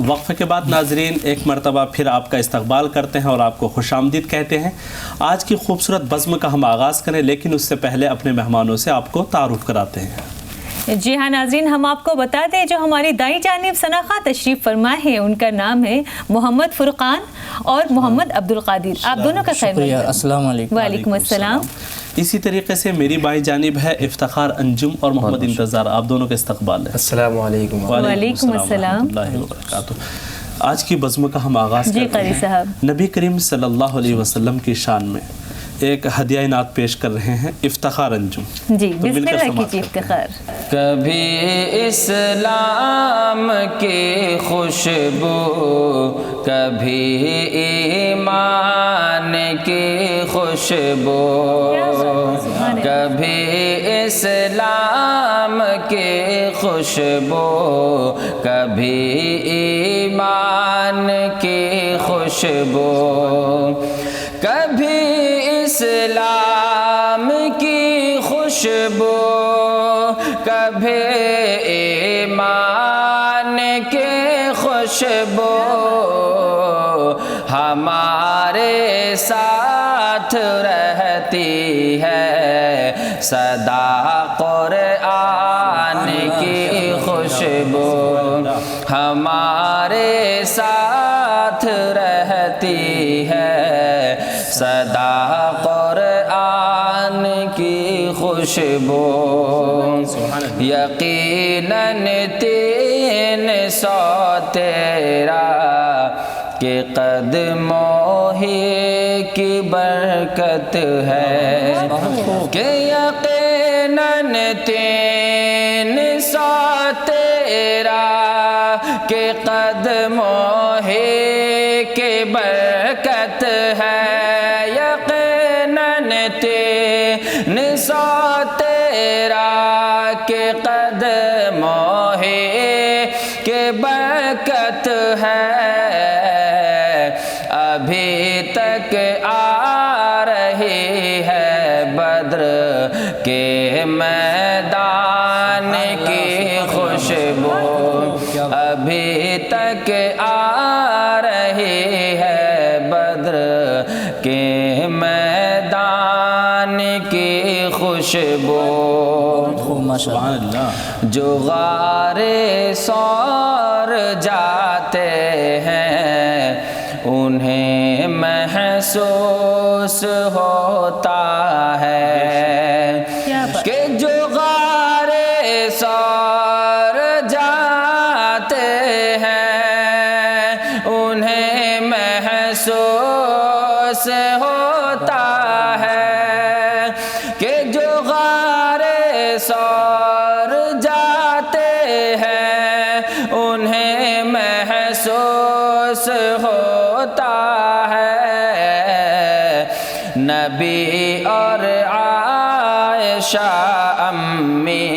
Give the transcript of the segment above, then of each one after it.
وقفے کے بعد ناظرین ایک مرتبہ پھر آپ کا استقبال کرتے ہیں اور آپ کو خوش آمدید کہتے ہیں۔ آج کی خوبصورت بزم کا ہم آغاز کریں، لیکن اس سے پہلے اپنے مہمانوں سے آپ کو تعارف کراتے ہیں۔ جی ہاں ناظرین، ہم آپ کو بتا دیں جو ہماری دائیں جانب ثناءخواہ تشریف فرما ہے ان کا نام ہے محمد فرقان اور محمد عبدالقادر۔ آپ دونوں کا خیر مقدم۔ السلام علیکم۔ وعلیکم السلام۔ اسی طریقے سے میری بائیں جانب ہے افتخار انجم اور محمد انتظار، آپ دونوں کا استقبال ہے۔ السلام علیکم۔ وعلیکم السلام ورحمۃ اللہ وبرکاتہ۔ آج کی بزم کا ہم آغاز جی کرتے قاری ہیں۔ صاحب، نبی کریم صلی اللہ علیہ وسلم کی شان میں ایک ہدیہ نعت پیش کر رہے ہیں افتخار انجم۔ جی تو مل بسم کر اللہ سماعت کیجیے کرتے ہیں۔ افتخار۔ کبھی اسلام کی خوشبو، کبھی ایمان کی خوشبو، کبھی اسلام کی خوشبو، کبھی ایمان کی خوشبو، کبھی اسلام کی خوشبو، کبھی ایمان کی خوشبو، ہمارے ساتھ رہتی ہے سدا قرآن کی خوشبو، ہمارے ساتھ رہتی ہے سدا قرآن کی خوشبو، یقیناً 300 تیرا کہ قدموں ہی کی برکت ہے، کہ یقیناً 300 تیرا کہ قدموں ہی کی برکت ہے، یقیناً 300 تیرا کہ قدموں ہی کی برکت ہے، ابھی تک آ رہی ہے بدر کے میدان کی خوشبو، ابھی تک آ رہی ہے بدر کے میدان کی خوشبو، سبحان اللہ۔ جو غارِ ثور جاتے ہیں انہیں محسوس ہوتا ہے، کہ جو غارِ ثور جاتے ہیں انہیں محسوس ہوتا ہے، کہ جو غارِ ثور جاتے ہیں انہیں محسوس ہوتا ہے، نبی اور عائشہ امی،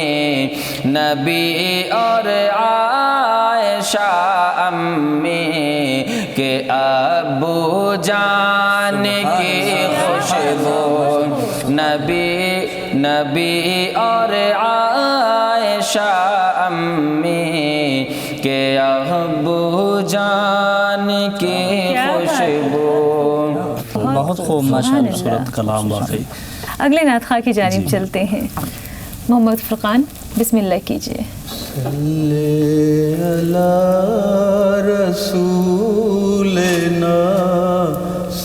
نبی اور عائشہ امی کے ابو جان کی خوشبو، نبی اور عائشہ امی کے ابو جان کی خوشبو۔ بہت خوب، ماشاء اللہ۔ خوبصورت کلام واقعی۔ اگلے نعت خواہ کی جانب چلتے ہیں۔ محمد فرقان بسم اللہ کیجیے۔ صلی علی رسولنا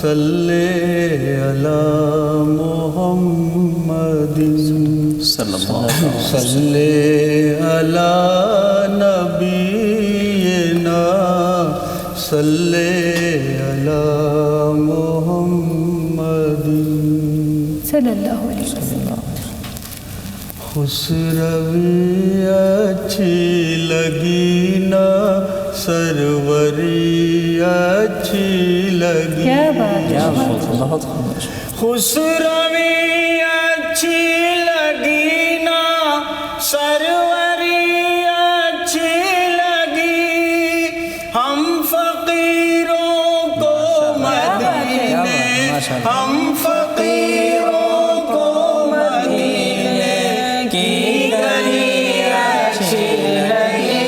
صلی علی محمد صلی اللہ علیہ وسلم۔ صلی علی نبینا صلی علی محمد صلی اللہ علیہ وسلم۔ خسروی اچھی لگی نا سروری اچھی لگی، کیا بات ہے، بہت خوب۔ خسروی اچھی لگی نا سروری اچھی لگی، ہم فقیروں کو مدینے، ہم فقیروں کو مدینے کی گلی اچھی لگی،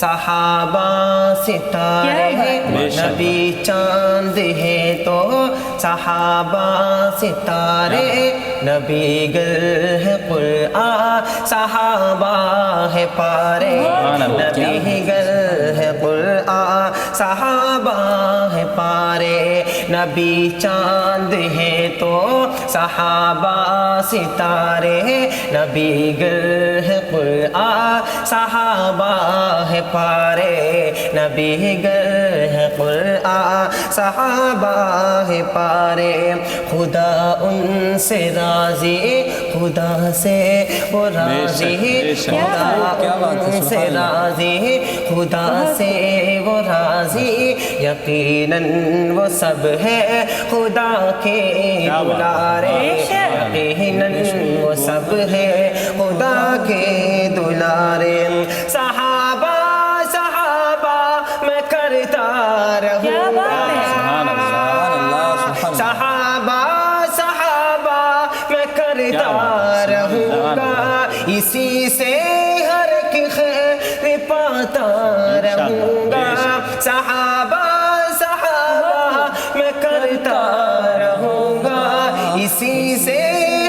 صحابہ ستارے ہیں، نبی چاند ہے تو صحابہ ستارے، نبی گر ہے قرآن صحابہ ہے پارے، نبی گر ہے قرآن صحابہ ہے پارے، نبی چاند ہے تو صحابہ ستارے، نبی گر ہے قرآن صحابہ ہے پارے، نبی گر ہے قرآن صحابہ ہے پارے، خدا ان سے راضی، خدا سے وہ راضی، خدا ان سے راضی، خدا سے وہ راضی، یقیناً وہ سب ہے خدا کے دلارے، یقیناً وہ سب ہے خدا کے دلارے، صحابہ صحابہ میں کرتا رہوں گا، صحابہ صحابہ میں کرتا رہوں گا، اسی سے ہر ایک خیر پاتا رہوں گا، صحابہ صحابہ میں کرتا رہوں گا، اسی سے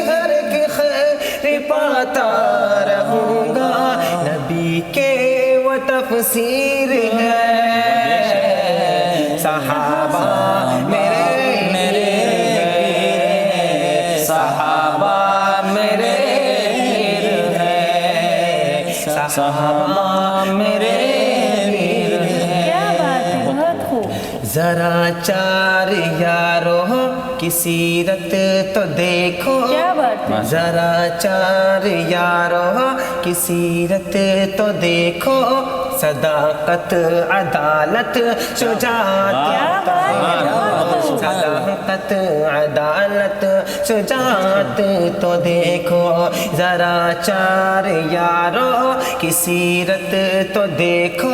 ہر ایک خیر پاتا رہوں گا، نبی کے وہ تفسیر ہے صحابہ میرے صحابہ میرے پیر ہیں، صحابہ میرے پیر ہیں، کیا بات ہے، بہت خوب. ذرا چار یارو کی سیرت تو دیکھو، کیا بات ہے. ذرا چار یارو کی سیرت تو دیکھو، صداقت عدالت شجاعت، صداقت عدالت شجاعت تو دیکھو، ذرا چار یارو کی سیرت تو دیکھو،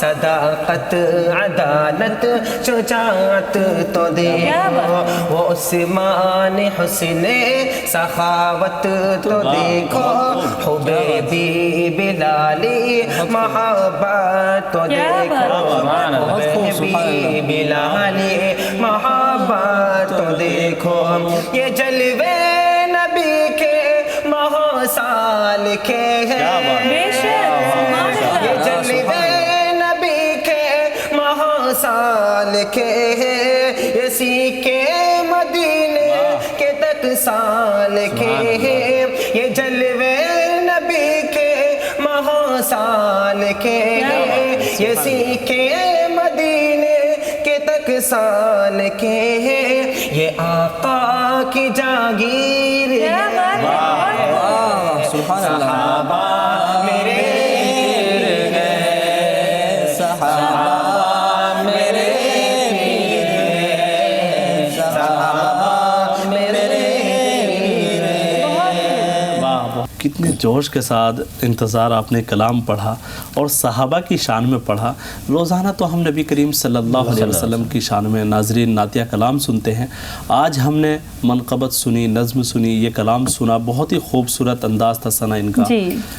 صداقت عدالت شجاعت تو دیکھو، وہ عثمان حسن سخاوت تو دیکھو، حبیبی بلالی محبت تو دیکھو، حبیبی بلالی محبت تو دیکھو، یہ جلوے نبی کے ماہ سال کے ہیں، یہ جلوے نبی کے ماہ سال کے ہیں، اسی کے مدینے کے تک سال کے ہیں، یہ جلوے نبی کے ماہ سال کے ہیں، اسی کے مدینے کے تک سال کے ہیں، یہ آقا کی جاگیر ہے، صحابہ میرے پیر ہیں، صحابہ میرے پیر ہیں، صحابہ میرے پیر ہیں. کتنے جوش کے ساتھ انتظار آپ نے کلام پڑھا اور صحابہ کی شان میں پڑھا. روزانہ تو ہم نبی کریم صلی اللہ علیہ وسلم کی شان میں ناظرین نعتیہ کلام سنتے ہیں. آج ہم نے منقبت سنی، نظم سنی، یہ کلام سنا، بہت ہی خوبصورت انداز تھا ثنا ان کا،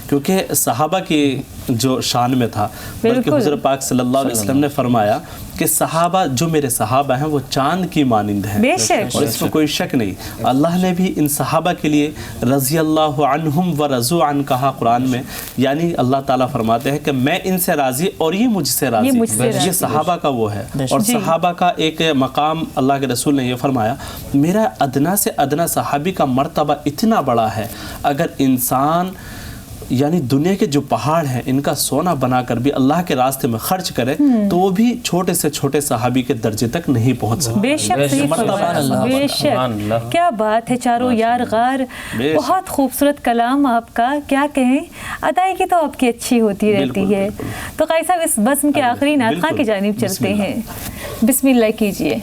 کیونکہ صحابہ کی جو شان میں تھا، بلکہ حضور پاک صلی اللہ علیہ وسلم نے فرمایا کہ صحابہ جو میرے صحابہ ہیں وہ چاند کی مانند ہیں، اور اس میں کوئی شک نہیں. اللہ نے بھی ان صحابہ کے لیے رضی اللہ عنہم و رضوا عن کہا قرآن میں، یعنی اللہ تعالیٰ فرماتے ہیں کہ میں ان سے راضی اور یہ مجھ سے راضی. یہ صحابہ کا وہ ہے، اور صحابہ کا ایک مقام اللہ کے رسول نے یہ فرمایا، میرا ادنا سے ادنا صحابی کا مرتبہ اتنا بڑا ہے، اگر انسان یعنی دنیا کے جو پہاڑ ہیں ان کا سونا بنا کر بھی اللہ کے راستے میں خرچ کرے تو وہ بھی چھوٹے سے چھوٹے صحابی کے درجے تک نہیں پہنچ سکتے. بے شک صحیح فرمایا، بے شک. کیا بات ہے، چاروں یار غار، بہت خوبصورت کلام آپ کا. کیا کہیں، ادائیگی تو آپ کی اچھی ہوتی رہتی ہے. تو قاری صاحب اس بزم کے آخری نعت خواں کی جانب چلتے ہیں. بسم اللہ کیجئے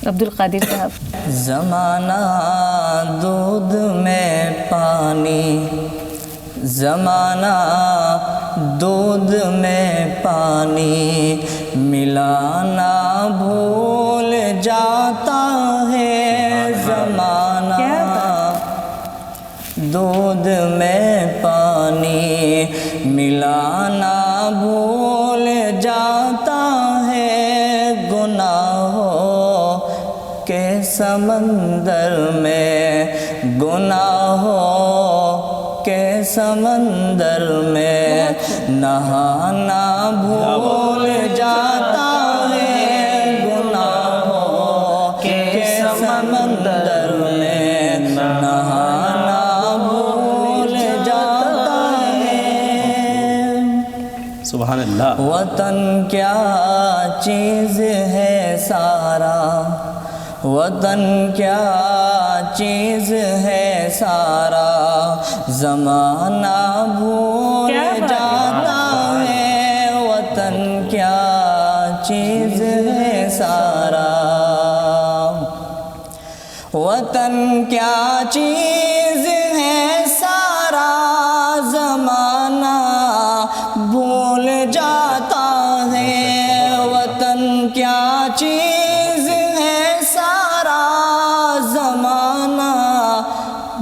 عبدالقادر صاحب. زمانہ دودھ میں پانی، زمانہ دودھ میں پانی ملانا بھول جاتا ہے، زمانہ دودھ میں پانی ملانا بھول جاتا ہے گناہوں کے سمندر میں، گناہوں کے سمندر میں نہانا بھول جاتا ہے گناہوں کے سمندر میں نہانا بھول جاتا ہے۔ سبحان اللہ۔ وطن کیا چیز ہے سارا، وطن کیا چیز ہے سارا، زمانہ بھول جاتا ہے، وطن کیا چیز ہے سارا، وطن کیا چیز ہے سارا، زمانہ بھول جاتا ہے، وطن کیا چیز ہے سارا، زمانہ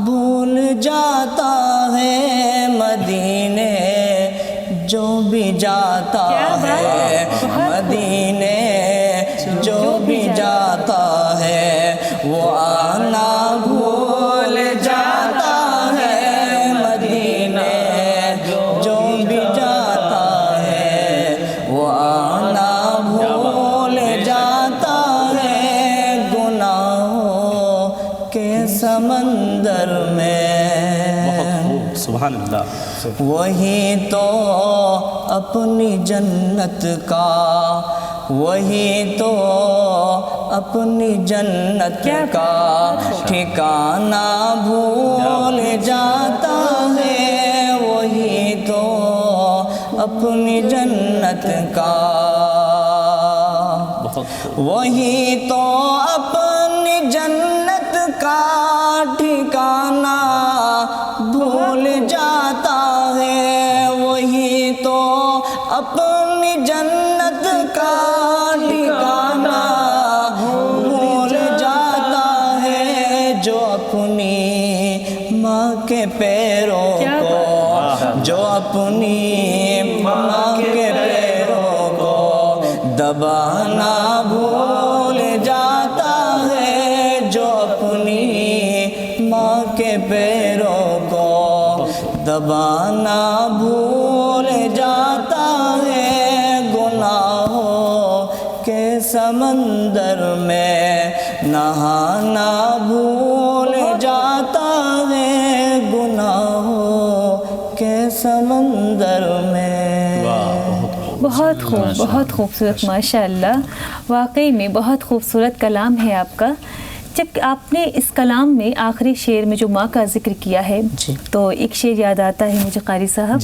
بھول جاتا ہے، مدینے جو بھی جاتا ہے، مدینے جو بھی جاتا ہے، وہ آنا بھول جاتا ہے، مدینے جو بھی جاتا ہے، وہ آنا بھول جاتا ہے، گناہوں کے سمندر میں۔ بہت خوب، سبحان اللہ۔ وہی تو اپنی جنت کا، وہی تو اپنی جنت کا ٹھکانہ بھول جاتا ہے، وہی تو اپنی جنت کا، وہی تو اپنی جنت کا ٹھکانہ بھول جاتا ہے، وہی تو اپنی جنت کا ٹھکانہ بھول جاتا ہے، جو اپنی ماں کے پیروں کو، جو اپنی ماں کے پیروں کو دبانا بھول جاتا ہے، جو اپنی ماں کے پیروں کو دبانا بھول جاتا ہے، گناہوں کے سمندر میں نہانا بھول جاتا ہے، گناہوں کے سمندر میں۔ بہت خوب، بہت خوبصورت، ماشاء اللہ، واقعی میں بہت خوبصورت کلام ہے آپ کا۔ جب آپ نے اس کلام میں آخری شعر میں جو ماں کا ذکر کیا ہے تو ایک شعر یاد آتا ہے مجھے قاری صاحب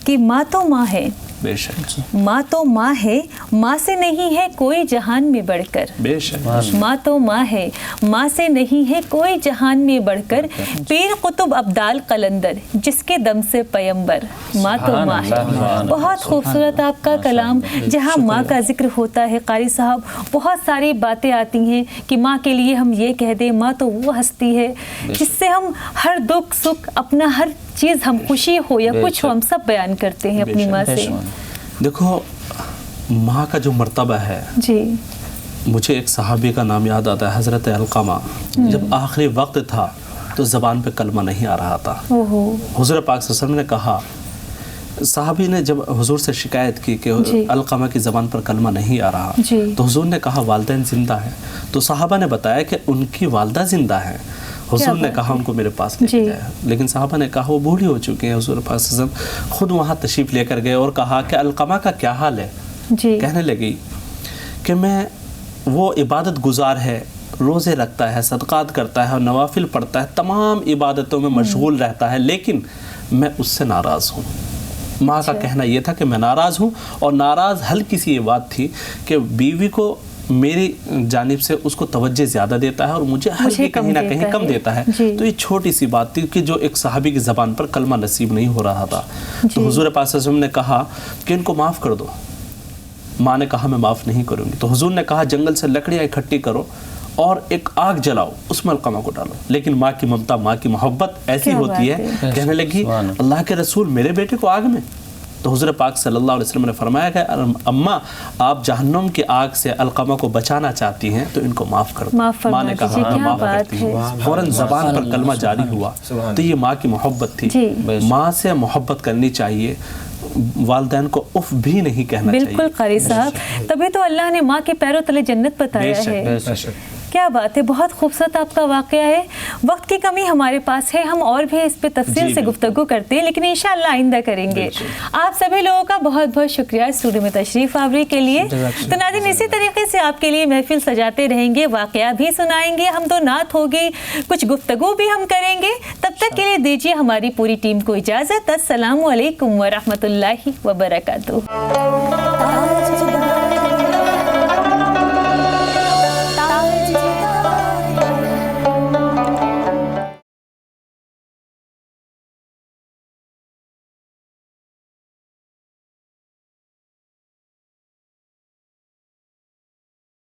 کہ ماں تو ماں ہے، بے شک، ماں تو ماں ہے، ماں سے نہیں ہے کوئی جہان میں بڑھ کر، بے شک، ماں تو ماں ہے، ماں سے نہیں ہے کوئی جہان میں بڑھ کر، پیر قطب ابدال قلندر جس کے دم سے پیمبر، ماں تو ماں ہے۔ بہت خوبصورت آپ کا کلام، جہاں ماں کا ذکر ہوتا ہے قاری صاحب بہت ساری باتیں آتی ہیں کہ ماں کے لیے ہم یہ کہہ دیں ماں تو وہ ہستی ہے جس سے ہم ہر دکھ سکھ اپنا ہر چیز، ہم خوشی ہو یا کچھ ہو، ہم سب بیان کرتے ہیں اپنی ماں سے۔ دیکھو ماں کا جو مرتبہ ہے، جی مجھے ایک صحابی کا نام یاد آتا ہے، حضرت علقمہ، جب آخری وقت تھا تو زبان پہ کلمہ نہیں آ رہا تھا، حضور پاک صلی اللہ علیہ وسلم نے کہا، صحابی نے جب حضور سے شکایت کی کہ علقمہ کی زبان پر کلمہ نہیں آ رہا، تو حضور نے کہا والدین زندہ ہیں، تو صحابہ نے بتایا کہ ان کی والدہ زندہ ہیں، حضور نے کہا ان کو میرے پاس لے کے جائے، لیکن صحابہ نے کہا وہ بوڑھی ہو چکی ہیں، حضور پاک صلی اللہ علیہ وسلم خود وہاں تشریف لے کر گئے اور کہا کہ علقمہ کا کیا حال ہے؟ کہنے لگی کہ میں، وہ عبادت گزار ہے، روزے رکھتا ہے، صدقات کرتا ہے اور نوافل پڑھتا ہے، تمام عبادتوں میں مشغول رہتا ہے، لیکن میں اس سے ناراض ہوں۔ ماں کا کہنا یہ تھا کہ میں ناراض ہوں، اور ناراض ہلکی سی یہ بات تھی کہ بیوی کو میری جانب سے اس کو توجہ زیادہ دیتا ہے اور مجھے ہلکی کہیں نہ کہیں کم دیتا ہے، تو یہ چھوٹی سی بات تھی کہ جو ایک صحابی کی زبان پر کلمہ نصیب نہیں ہو رہا تھا، تو حضور پاک صلی اللہ علیہ وسلم نے کہا کہ ان کو معاف کر دو۔ ماں نے کہا میں معاف نہیں کروں گی، تو حضور نے کہا جنگل سے لکڑیاں اکٹھی کرو اور ایک آگ جلاؤ، اس میں علقمہ کو ڈالو، لیکن ماں کی ممتا، ماں کی محبت ایسی ہوتی ہے، کہنے لگی اللہ کے رسول میرے بیٹے کو آگ میں، تو حضور پاک صلی اللہ علیہ وسلم نے فرمایا کہ اماں آپ جہنم کی آگ سے علقمہ کو بچانا چاہتی ہیں تو ان کو معاف کر دو. ماں نے کہا ہاں معاف کرتی ہوں. فوراً زبان پر کلمہ جاری ہوا. تو یہ ماں کی محبت تھی. ماں سے محبت کرنی چاہیے, والدین کو اف بھی نہیں کہنا چاہیے. بالکل قاری صاحب, تبھی تو اللہ نے ماں کے پیروں تلے جنت بتایا ہے. کیا بات ہے, بہت خوبصورت آپ کا واقعہ ہے. وقت کی کمی ہمارے پاس ہے, ہم اور بھی اس پہ تفصیل سے گفتگو کرتے ہیں, لیکن انشاءاللہ آئندہ کریں گے. آپ سبھی لوگوں کا بہت بہت شکریہ اسٹوڈیو میں تشریف آوری کے لیے. تو ناظرین اسی طریقے سے آپ کے لیے محفل سجاتے رہیں گے, واقعہ بھی سنائیں گے, ہم تو نعت ہوگی, کچھ گفتگو بھی ہم کریں گے. تب تک کے لیے دیجیے ہماری پوری ٹیم کو اجازت. السلام علیکم ورحمۃ اللہ وبرکاتہ.